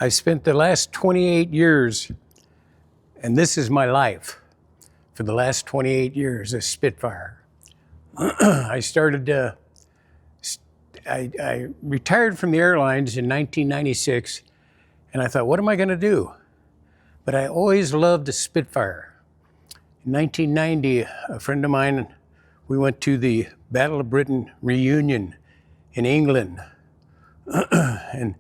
I've spent the last 28 years, and this is my life for the last 28 years, a Spitfire. I retired from the airlines in 1996, and I thought, what am I going to do? But I always loved a Spitfire. In 1990, a friend of mine, we went to the Battle of Britain reunion in England. And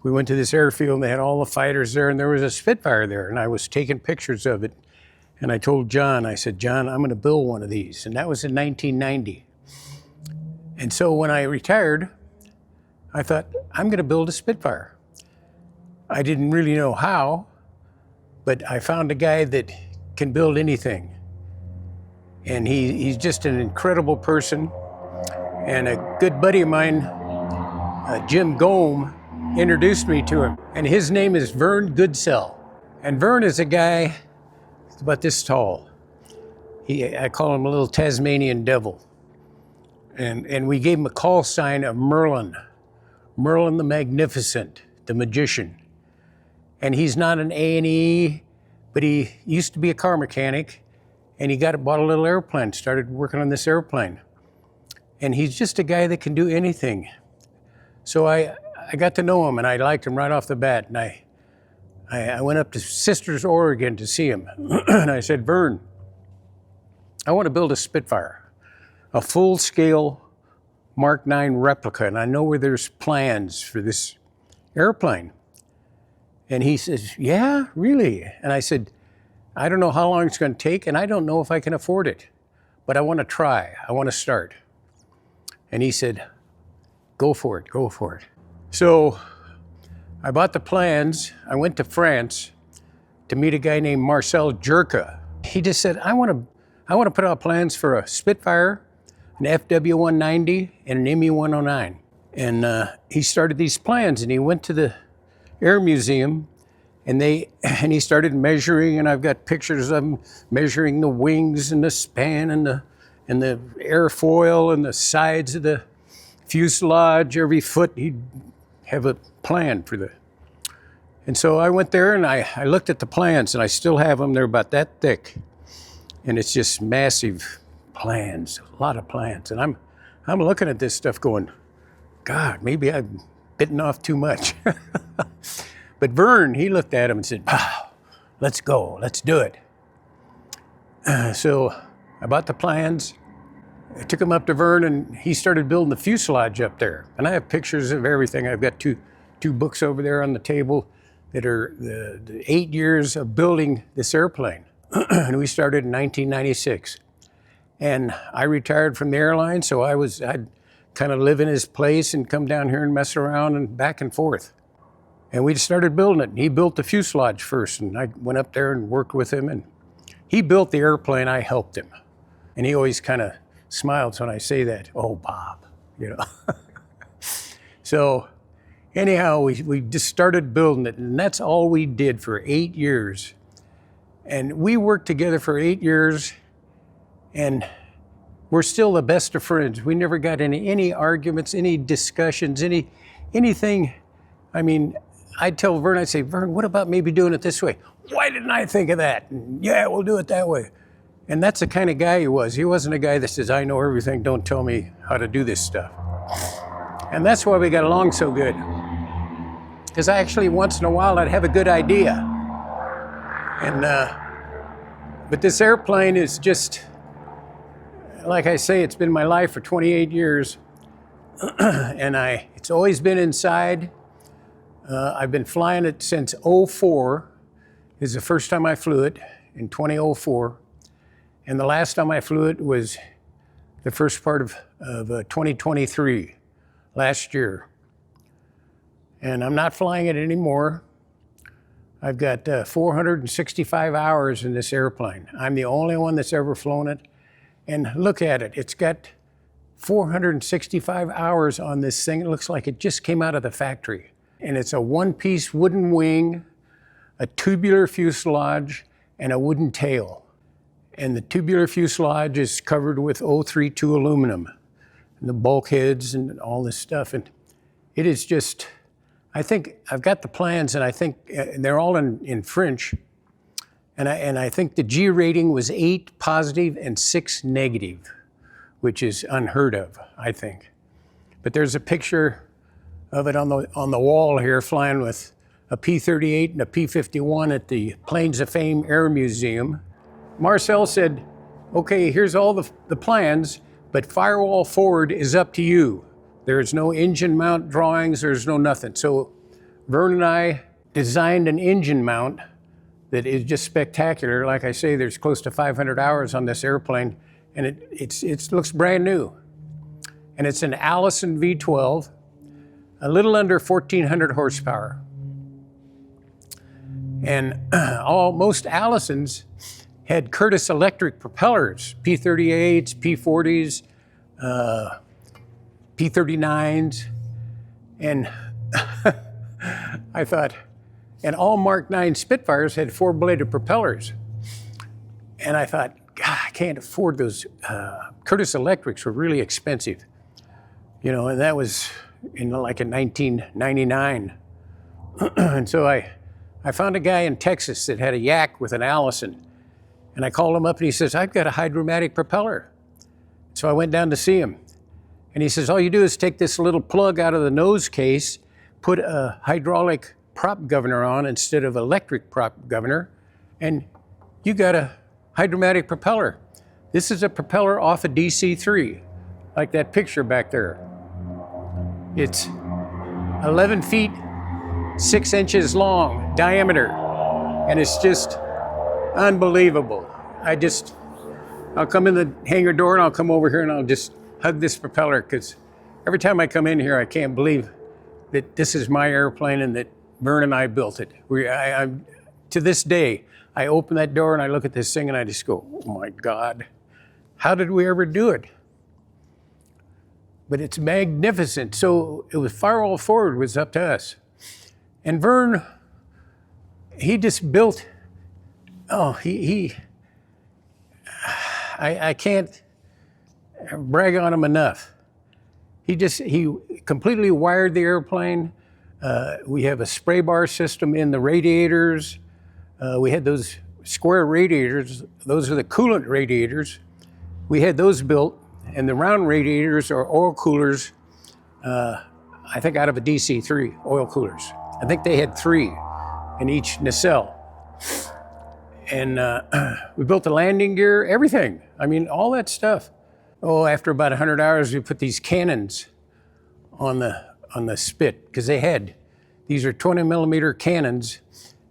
we went to this airfield and they had all the fighters there, and there was a Spitfire there, and I was taking pictures of it. And I told John, I said, John, I'm going to build one of these. And that was in 1990. And so when I retired, I thought, I'm going to build a Spitfire. I didn't really know how, but I found a guy that can build anything. And he's just an incredible person. And a good buddy of mine, Jim Gome, introduced me to him. And his name is Vern Goodsell. And Vern is a guy about this tall. I call him a little Tasmanian devil. And we gave him a call sign of Merlin. Merlin the Magnificent, the magician. And he's not an A&E, but he used to be a car mechanic, and he bought a little airplane, started working on this airplane. And he's just a guy that can do anything. So I got to know him, and I liked him right off the bat. And I went up to Sisters, Oregon to see him. And I said, Vern, I want to build a Spitfire, a full-scale Mark 9 replica, and I know where there's plans for this airplane. And he says, yeah, really? And I said, I don't know how long it's going to take, and I don't know if I can afford it, but I want to try. I want to start. And he said, go for it, go for it. So I bought the plans. I went to France to meet a guy named Marcel Jerka. He just said, I want to put out plans for a Spitfire, an FW-190, and an ME-109. And he started these plans, and he went to the Air Museum, and he started measuring, and I've got pictures of him measuring the wings and the span and the airfoil and the sides of the fuselage. Every foot he'd have a plan for the. And so I went there and I looked at the plans, and I still have them. They're about that thick, and it's just massive plans, a lot of plans. And I'm looking at this stuff going, God, maybe I've bitten off too much. But Vern, he looked at him and said, wow, let's go, let's do it. So I bought the plans. I took them up to Vern, and he started building the fuselage up there. And I have pictures of everything. I've got two books over there on the table that are the 8 years of building this airplane. And we started in 1996. And I retired from the airline, so I'd kind of live in his place and come down here and mess around and back and forth. And we started building it. And he built the fuselage first, and I went up there and worked with him. And he built the airplane, I helped him. And he always kind of smiles when I say that. Oh, Bob, you know. So anyhow, we just started building it, and that's all we did for 8 years. And we worked together for 8 years, and we're still the best of friends. We never got any arguments, any discussions, anything. I mean, I'd tell Vern, I'd say, Vern, what about maybe doing it this way? Why didn't I think of that? And, yeah, we'll do it that way. And that's the kind of guy he was. He wasn't a guy that says, I know everything, don't tell me how to do this stuff. And that's why we got along so good. Because actually, once in a while, I'd have a good idea. And, but this airplane is just, like I say, it's been my life for 28 years. And it's always been inside. I've been flying it since '04. This is the first time I flew it, in 2004. And the last time I flew it was the first part of 2023, last year. And I'm not flying it anymore. I've got 465 hours in this airplane. I'm the only one that's ever flown it. And look at it, it's got 465 hours on this thing. It looks like it just came out of the factory. And it's a one-piece wooden wing, a tubular fuselage, and a wooden tail. And the tubular fuselage is covered with 032 aluminum, and the bulkheads and all this stuff. And it is just I think I've got the plans, and I think they're all in French. And I think the G rating was 8 positive and 6 negative, which is unheard of, I think. But there's a picture of it on the wall here, flying with a P-38 and a P-51 at the Planes of Fame Air Museum. Marcel said, okay, here's all the plans, but firewall forward is up to you. There's no engine mount drawings, there's no nothing. So Vern and I designed an engine mount that is just spectacular. Like I say, there's close to 500 hours on this airplane, and it looks brand new. And it's an Allison V12, a little under 1,400 horsepower. And most Allisons had Curtiss electric propellers, P-38s, P-40s, P-39s, and I thought, and all Mark 9 Spitfires had 4-bladed propellers. And I thought, God, I can't afford those. Curtiss electrics were really expensive. You know, and that was in 1999. And so I found a guy in Texas that had a Yak with an Allison. And I called him up and he says, I've got a hydromatic propeller. So I went down to see him. And he says, all you do is take this little plug out of the nose case, put a hydraulic prop governor on instead of electric prop governor, and you got a hydromatic propeller. This is a propeller off a DC-3, like that picture back there. It's 11 feet, 6 inches long diameter, and it's just unbelievable. I'll come in the hangar door and I'll come over here and I'll just hug this propeller, because every time I come in here, I can't believe that this is my airplane and that Vern and I built it. To this day, I open that door and I look at this thing and I just go, oh my God, how did we ever do it? But it's magnificent. So it was firewall forward was up to us. And Vern, he just built, I can't brag on him enough. He completely wired the airplane. We have a spray bar system in the radiators. We had those square radiators. Those are the coolant radiators. We had those built, and the round radiators are oil coolers, I think out of a DC-3, oil coolers. I think they had 3 in each nacelle. And we built the landing gear, everything. I mean, all that stuff. Oh, after about 100 hours, we put these cannons on the spit, because these are 20 millimeter cannons,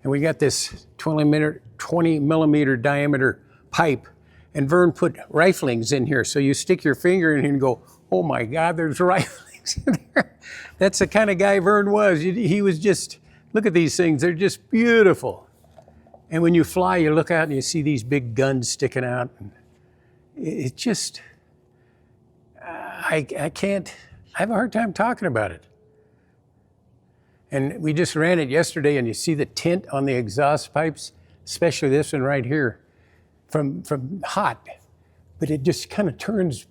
and we got this 20 millimeter diameter pipe, and Vern put riflings in here. So you stick your finger in here and go, oh my God, there's riflings in there. That's the kind of guy Vern was. He was just, look at these things, they're just beautiful. And when you fly, you look out and you see these big guns sticking out. It just, I have a hard time talking about it. And we just ran it yesterday, and you see the tint on the exhaust pipes, especially this one right here, from hot. But it just kind of turns,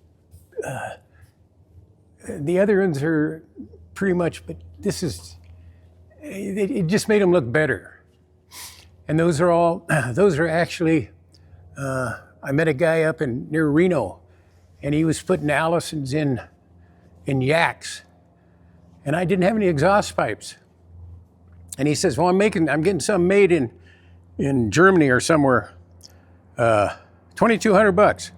the other ones are pretty much, but this is, it just made them look better. And those are actually, I met a guy up near Reno, and he was putting Allisons in Yaks, and I didn't have any exhaust pipes. And he says, well, I'm getting some made in Germany or somewhere, $2,200.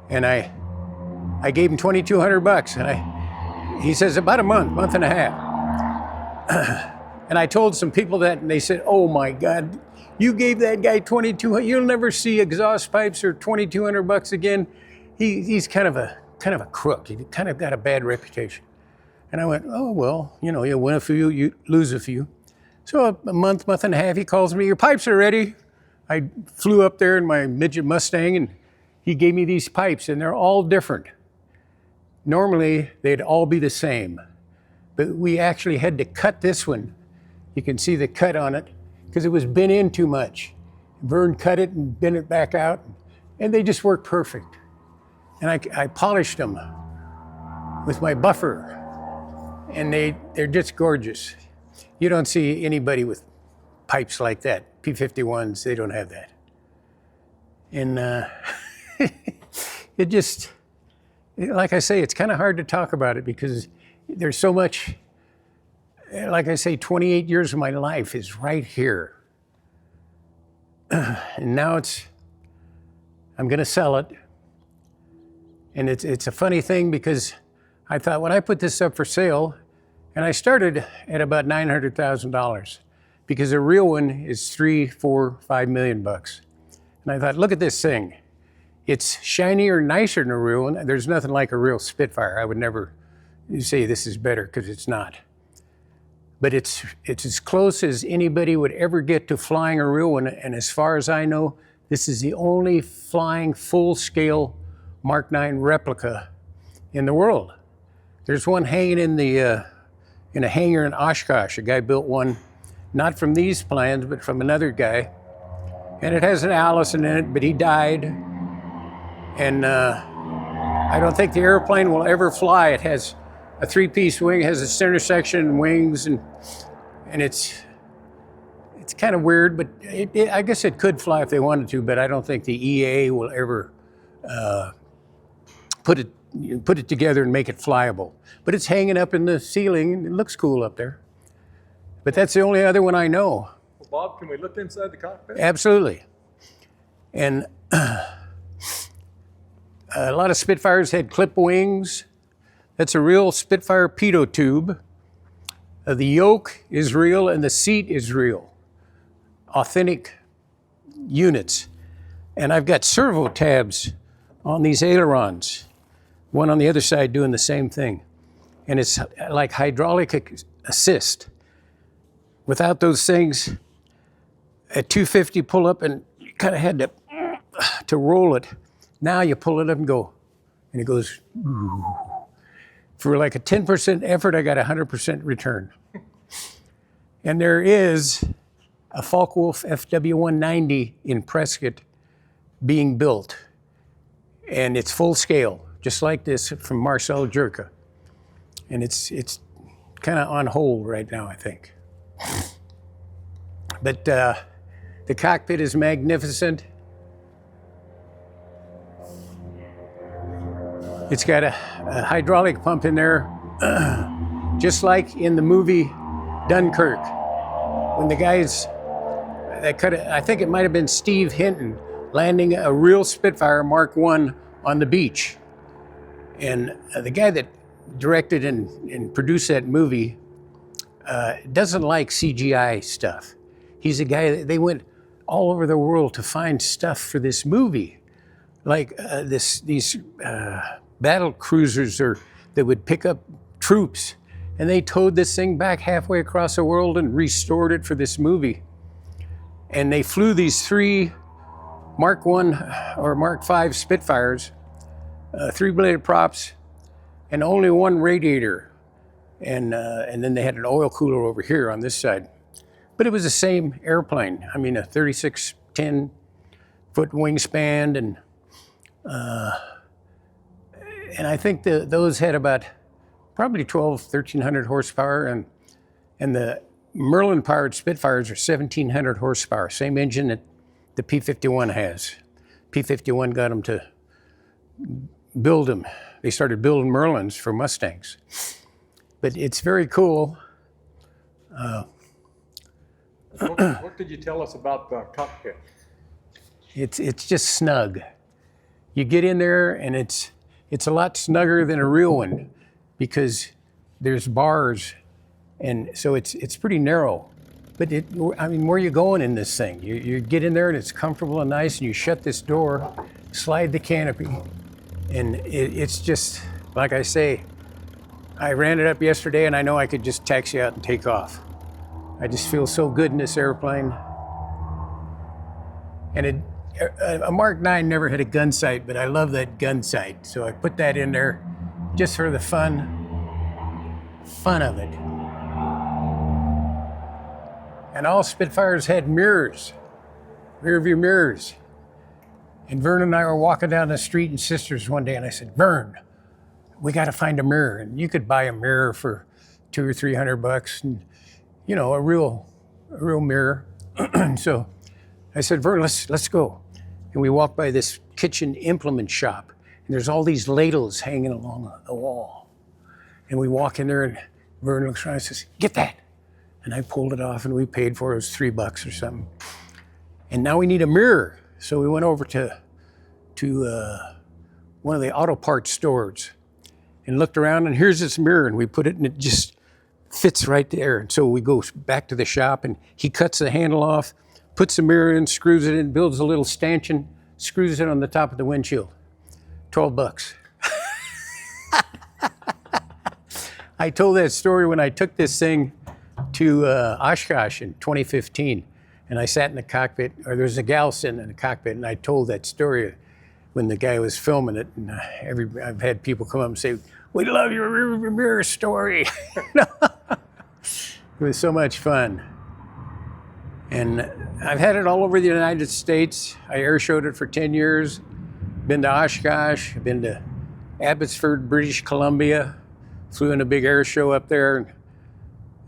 And I gave him $2,200, and he says, about a month and a half. And I told some people that, and they said, oh my God, you gave that guy $2,200, you'll never see exhaust pipes or $2,200 again. He's kind of a crook. He kind of got a bad reputation. And I went, oh, well, you win a few, you lose a few. So a month and a half, he calls me, your pipes are ready. I flew up there in my midget Mustang, and he gave me these pipes, and they're all different. Normally, they'd all be the same, but we actually had to cut this one. You can see the cut on it, because it was bent in too much. Vern cut it and bent it back out, and they just work perfect. And I polished them with my buffer, and they're just gorgeous. You don't see anybody with pipes like that. P-51s, they don't have that. And it just, like I say, it's kind of hard to talk about it because there's so much, like I say, 28 years of my life is right here. And now I'm going to sell it. And it's a funny thing because I thought when I put this up for sale, and I started at about $900,000 because a real one is 3, 4, 5 million bucks. And I thought, look at this thing. It's shinier, nicer than a real one. There's nothing like a real Spitfire. I would never say this is better because it's not. But it's as close as anybody would ever get to flying a real one. And as far as I know, this is the only flying full-scale Mark 9 replica in the world. There's one hanging in a hangar in Oshkosh. A guy built one, not from these plans, but from another guy. And it has an Allison in it, but he died. And I don't think the airplane will ever fly. It has a 3-piece wing, has a center section and wings, and it's kind of weird, but I guess it could fly if they wanted to, but I don't think the EAA will ever put it together and make it flyable. But it's hanging up in the ceiling, and it looks cool up there. But that's the only other one I know. Well, Bob, can we look inside the cockpit? Absolutely. And a lot of Spitfires had clip wings. That's a real Spitfire pitot tube. The yoke is real and the seat is real. Authentic units. And I've got servo tabs on these ailerons. One on the other side doing the same thing. And it's like hydraulic assist. Without those things, at 250 pull up and you kind of had to roll it. Now you pull it up and go, and it goes, ooh. For like a 10% effort, I got 100% return. And there is a Focke-Wulf FW190 in Prescott being built. And it's full scale, just like this from Marcel Jerka. And it's kind of on hold right now, I think. But the cockpit is magnificent. It's got a hydraulic pump in there, just like in the movie Dunkirk. When the guys that I think it might have been Steve Hinton, landing a real Spitfire Mark I on the beach. And the guy that directed and produced that movie doesn't like CGI stuff. He's a guy that they went all over the world to find stuff for this movie. Like these battle cruisers that would pick up troops, and they towed this thing back halfway across the world and restored it for this movie. And they flew these 3 Mark I or Mark V Spitfires, 3-bladed props, and only 1 radiator. And then they had an oil cooler over here on this side. But it was the same airplane. I mean, a 36-10-foot wingspan, and I think those had about probably 1,300 horsepower, and the Merlin-powered Spitfires are 1,700 horsepower, same engine that the P-51 has. P-51 got them to build them. They started building Merlins for Mustangs. But it's very cool. What could you tell us about the cockpit? It's just snug. You get in there and it's a lot snugger than a real one because there's bars, and so it's pretty narrow. But I mean, where are you going in this thing? You get in there and it's comfortable and nice, and you shut this door, slide the canopy, and it's just, like I say, I ran it up yesterday and I know I could just taxi out and take off. I just feel so good in this airplane. And a Mark 9 never had a gun sight, but I love that gun sight. So I put that in there just for the fun of it. And all Spitfires had mirrors, rear view mirrors. And Vern and I were walking down the street in Sisters one day, and I said, Vern, we got to find a mirror. And you could buy a mirror for $200 or $300, and you know, a real mirror. So I said, Vern, let's go. And we walked by this kitchen implement shop, and there's all these ladles hanging along the wall. And we walk in there, and Vern looks around and says, get that. And I pulled it off, and we paid for it. It was $3 or something. And now we need a mirror. So we went over to one of the auto parts stores and looked around, and here's this mirror, and we put it, and it just fits right there. And so we go back to the shop, and he cuts the handle off, puts the mirror in, screws it in, builds a little stanchion, screws it on the top of the windshield. $12. I told that story when I took this thing to Oshkosh in 2015, and I sat in the cockpit, or there's a gal sitting in the cockpit, and I told that story when the guy was filming it, and I've had people come up and say, we love your mirror story. It was so much fun. And I've had it all over the United States. I airshowed it for 10 years, been to Oshkosh, been to Abbotsford, British Columbia, flew in a big air show up there,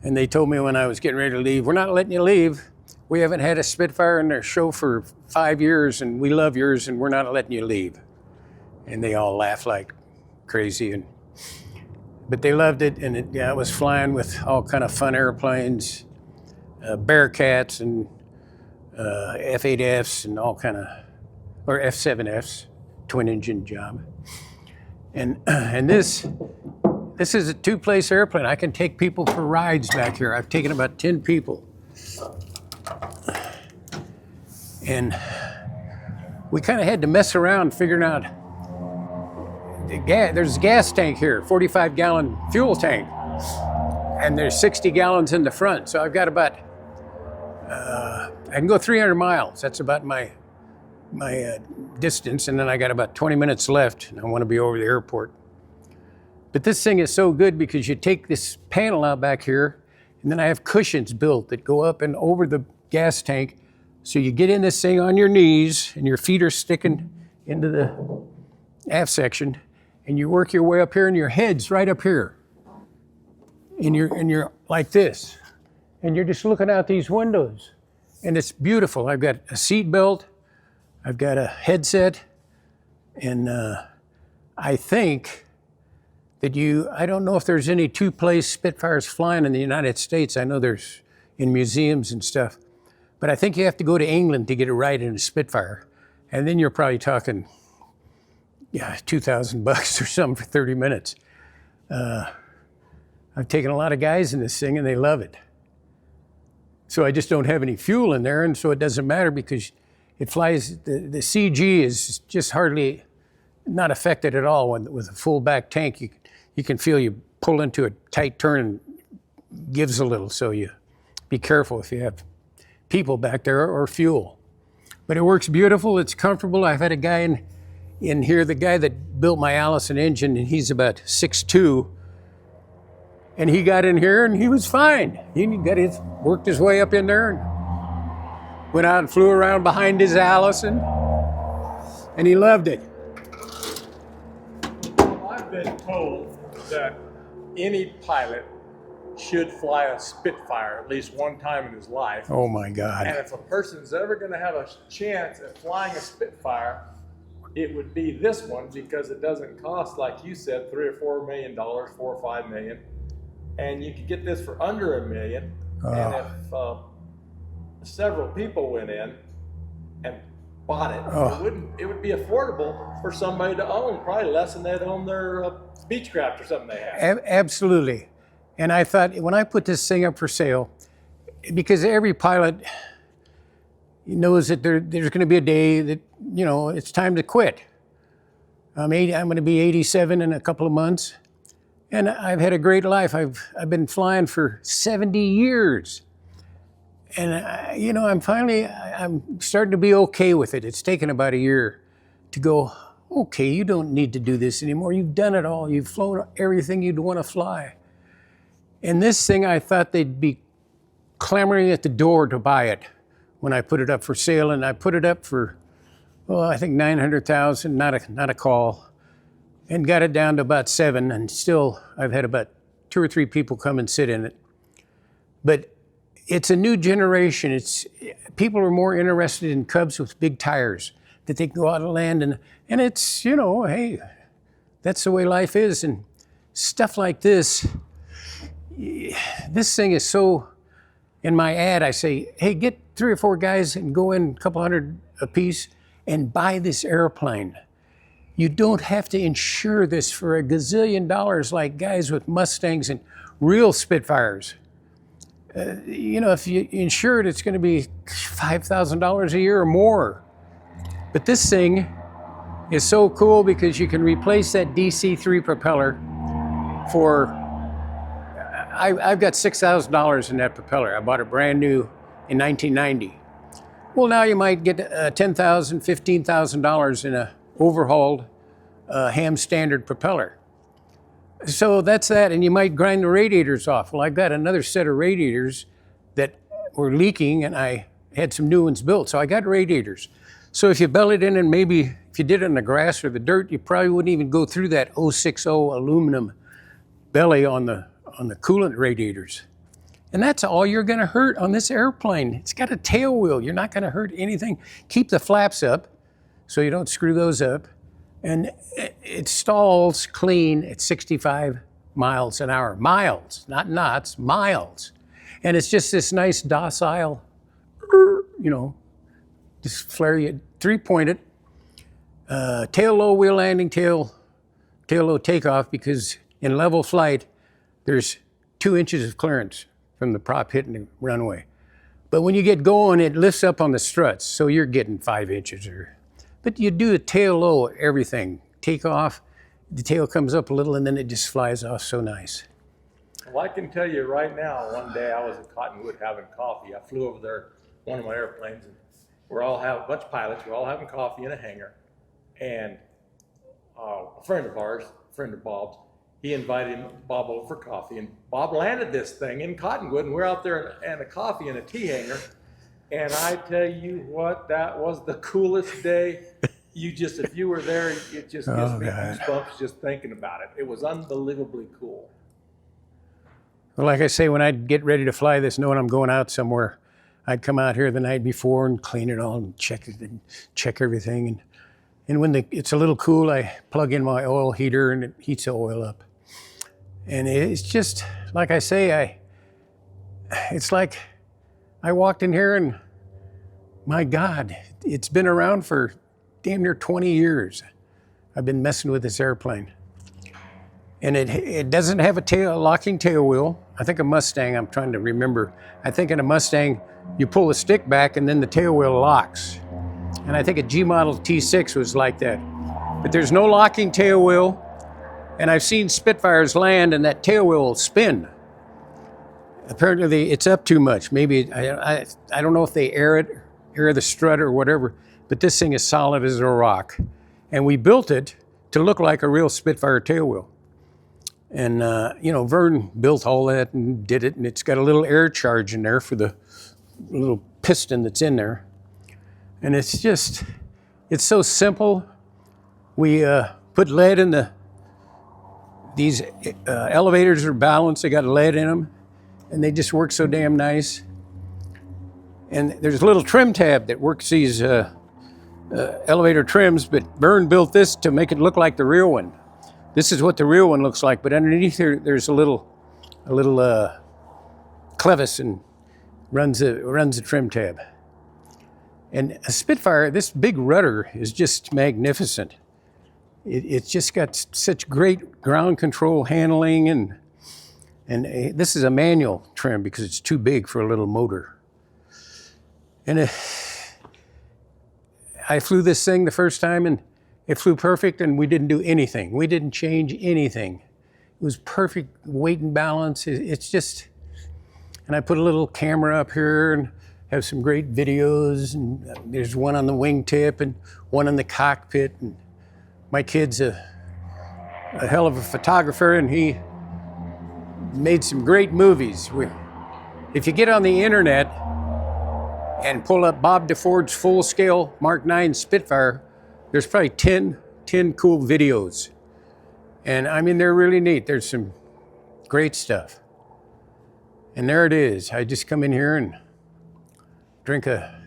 and they told me when I was getting ready to leave, we're not letting you leave. We haven't had a Spitfire in their show for 5 years, and we love yours, and we're not letting you leave. And they all laughed like crazy, but they loved it, and I was flying with all kind of fun airplanes, Bearcats and F-8Fs and all kind of, or F-7Fs, twin engine job. And this is a two-place airplane. I can take people for rides back here. I've taken about 10 people. And we kind of had to mess around figuring out there's a gas tank here, 45-gallon fuel tank, and there's 60 gallons in the front. So I've got about, I can go 300 miles. That's about my distance, and then I got about 20 minutes left, and I want to be over the airport. But this thing is so good because you take this panel out back here, and then I have cushions built that go up and over the gas tank. So you get in this thing on your knees, and your feet are sticking into the aft section, and you work your way up here, and your head's right up here. And you're like this, and you're just looking out these windows, and it's beautiful. I've got a seat belt, I've got a headset, and I think that I don't know if there's any two-place Spitfires flying in the United States. I know there's in museums and stuff, but I think you have to go to England to get a ride in a Spitfire, and then you're probably talking, $2,000 or something for 30 minutes. I've taken a lot of guys in this thing, and they love it. So I just don't have any fuel in there, and so it doesn't matter because it flies. The CG is just hardly not affected at all. With a full back tank, you can feel you pull into a tight turn and gives a little. So you be careful if you have people back there or fuel. But it works beautiful. It's comfortable. I've had a guy in here, the guy that built my Allison engine, and he's about 6'2", and he got in here and he was fine. He worked his way up in there and went out and flew around behind his Allison, and he loved it. I've been told that any pilot should fly a Spitfire at least one time in his life. Oh my God. And if a person's ever going to have a chance at flying a Spitfire, it would be this one because it doesn't cost, like you said, $3 or $4 million, $4 or $5 million. And you could get this for under $1 million. And if several people went in and bought it, it would be affordable for somebody to own, probably less than they'd own their Beechcraft or something they have. Absolutely. And I thought, when I put this thing up for sale, because every pilot knows that there's going to be a day that, it's time to quit. I'm going to be 87 in a couple of months, and I've had a great life. I've been flying for 70 years, and I'm starting to be okay with it. It's taken about a year to go, okay, you don't need to do this anymore. You've done it all. You've flown everything you'd want to fly. And this thing, I thought they'd be clamoring at the door to buy it when I put it up for sale, and I put it up for, I think $900,000, not a call, and got it down to about $7, and still I've had about 2 or 3 people come and sit in it. But it's a new generation. People are more interested in Cubs with big tires that they can go out and land, and it's, you know, hey, that's the way life is. And stuff like this, this thing is so, in my ad, I say, hey, get 3 or 4 guys and go in a couple hundred a piece and buy this airplane. You don't have to insure this for a gazillion dollars like guys with Mustangs and real Spitfires. You know, if you insure it, it's going to be $5,000 a year or more. But this thing is so cool because you can replace that DC-3 propeller for, I've got $6,000 in that propeller. I bought it brand new in 1990. Well, now you might get $10,000, $15,000 in a overhauled ham standard propeller. So that's that, and you might grind the radiators off. Well, I've got another set of radiators that were leaking, and I had some new ones built, so I got radiators. So if you belt it in, and maybe if you did it in the grass or the dirt, you probably wouldn't even go through that 060 aluminum belly on the coolant radiators. And that's all you're gonna hurt on this airplane. It's got a tail wheel. You're not gonna hurt anything. Keep the flaps up so you don't screw those up. And it stalls clean at 65 miles an hour. Miles, not knots, miles. And it's just this nice docile, you know, just flare you, 3-pointed, tail low wheel landing, tail low takeoff, because in level flight, there's 2 inches of clearance from the prop hitting the runway. But when you get going, it lifts up on the struts, so you're getting 5 inches. But you do a tail low, everything. Take off, the tail comes up a little, and then it just flies off so nice. Well, I can tell you right now, one day I was in Cottonwood having coffee. I flew over there, one of my airplanes, and we're all having, a bunch of pilots, we're all having coffee in a hangar. And a friend of ours, a friend of Bob's, he invited Bob over for coffee, and Bob landed this thing in Cottonwood, and we're out there and a coffee in a tea hangar. And I tell you what, that was the coolest day. If you were there, it just gives me goosebumps just thinking about it. It was unbelievably cool. Well, like I say, when I'd get ready to fly this, knowing I'm going out somewhere, I'd come out here the night before and clean it all and check it and check everything. And when it's a little cool, I plug in my oil heater and it heats the oil up. And it's just, like I say, it's like I walked in here and, my God, it's been around for damn near 20 years. I've been messing with this airplane. And it doesn't have a locking tail wheel. I think a Mustang, I'm trying to remember. I think in a Mustang, you pull the stick back and then the tail wheel locks. And I think a G model T6 was like that. But there's no locking tail wheel. And I've seen Spitfires land and that tail wheel will spin. Apparently it's up too much. Maybe, I don't know if they air the strut or whatever, but this thing is solid as a rock. And we built it to look like a real Spitfire tail wheel. And, you know, Vern built all that and did it, and it's got a little air charge in there for the little piston that's in there. And it's just, it's so simple. We put lead in these elevators are balanced, they got lead in them, and they just work so damn nice. And there's a little trim tab that works these elevator trims, but Vern built this to make it look like the real one. This is what the real one looks like, but underneath here, there's a little clevis and runs the trim tab. And a Spitfire, this big rudder is just magnificent. It's just got such great ground control handling, and this is a manual trim because it's too big for a little motor. And I flew this thing the first time, and it flew perfect, and we didn't do anything. We didn't change anything. It was perfect weight and balance. It's just, and I put a little camera up here and have some great videos, and there's one on the wingtip and one on the cockpit. And my kid's a hell of a photographer, and he made some great movies. If you get on the internet and pull up Bob Deford's full-scale Mark 9 Spitfire, there's probably 10 cool videos. And I mean, they're really neat. There's some great stuff. And there it is. I just come in here and drink a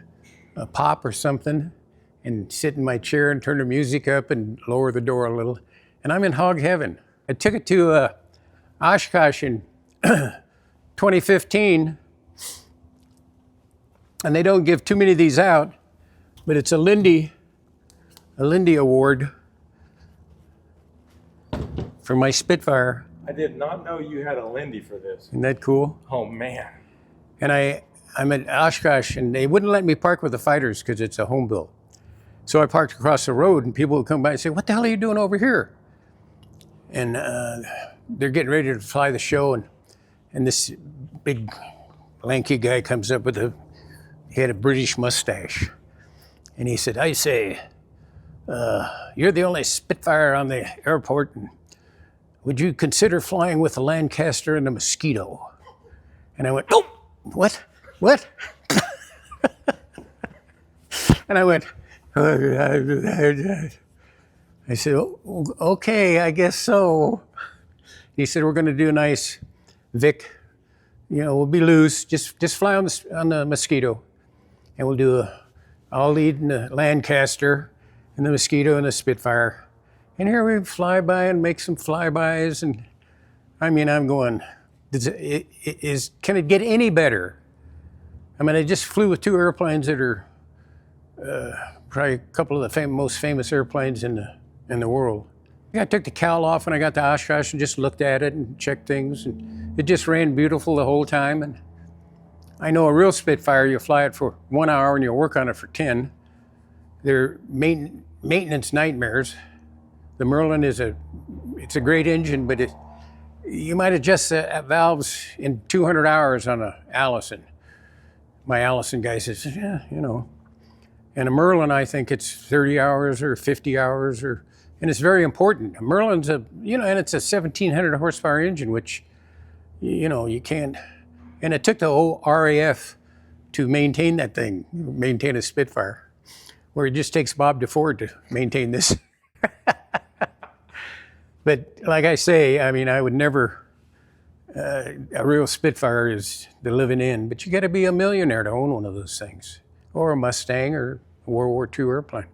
pop or something and sit in my chair and turn the music up and lower the door a little. And I'm in hog heaven. I took it to Oshkosh in 2015, and they don't give too many of these out, but it's a Lindy Award for my Spitfire. I did not know you had a Lindy for this. Isn't that cool? Oh man. And I'm at Oshkosh, and they wouldn't let me park with the fighters because it's a Homebuilt. So I parked across the road, and people would come by and say, "What the hell are you doing over here?" And they're getting ready to fly the show, and this big lanky guy comes up with he had a British mustache. And he said, "I say, you're the only Spitfire on the airport. And would you consider flying with a Lancaster and a Mosquito?" And I went, "Oh, what? And I went, I said, "Oh, okay, I guess so." He said, "We're going to do a nice Vic. We'll be loose. Just fly on the Mosquito, and we'll do I'll lead in the Lancaster, and the Mosquito, and the Spitfire." And here we fly by and make some flybys, and I mean, I'm going, can it get any better? I mean, I just flew with two airplanes that are probably a couple of the most famous airplanes in the world. I took the cowl off when I got to Oshkosh and just looked at it and checked things, and it just ran beautiful the whole time. And I know a real Spitfire, you fly it for 1 hour and you work on it for 10. They're maintenance nightmares. The Merlin it's a great engine, but you might adjust the valves in 200 hours on a Allison. My Allison guy says, "Yeah, And a Merlin, I think it's 30 hours or 50 hours, and it's very important. A Merlin's and it's a 1,700 horsepower engine, which, you can't. And it took the whole RAF to maintain that thing, maintain a Spitfire, where it just takes Bob Deford to maintain this. But like I say, I mean, I would never, a real Spitfire is the living end, but you got to be a millionaire to own one of those things, or a Mustang, or a World War II airplane.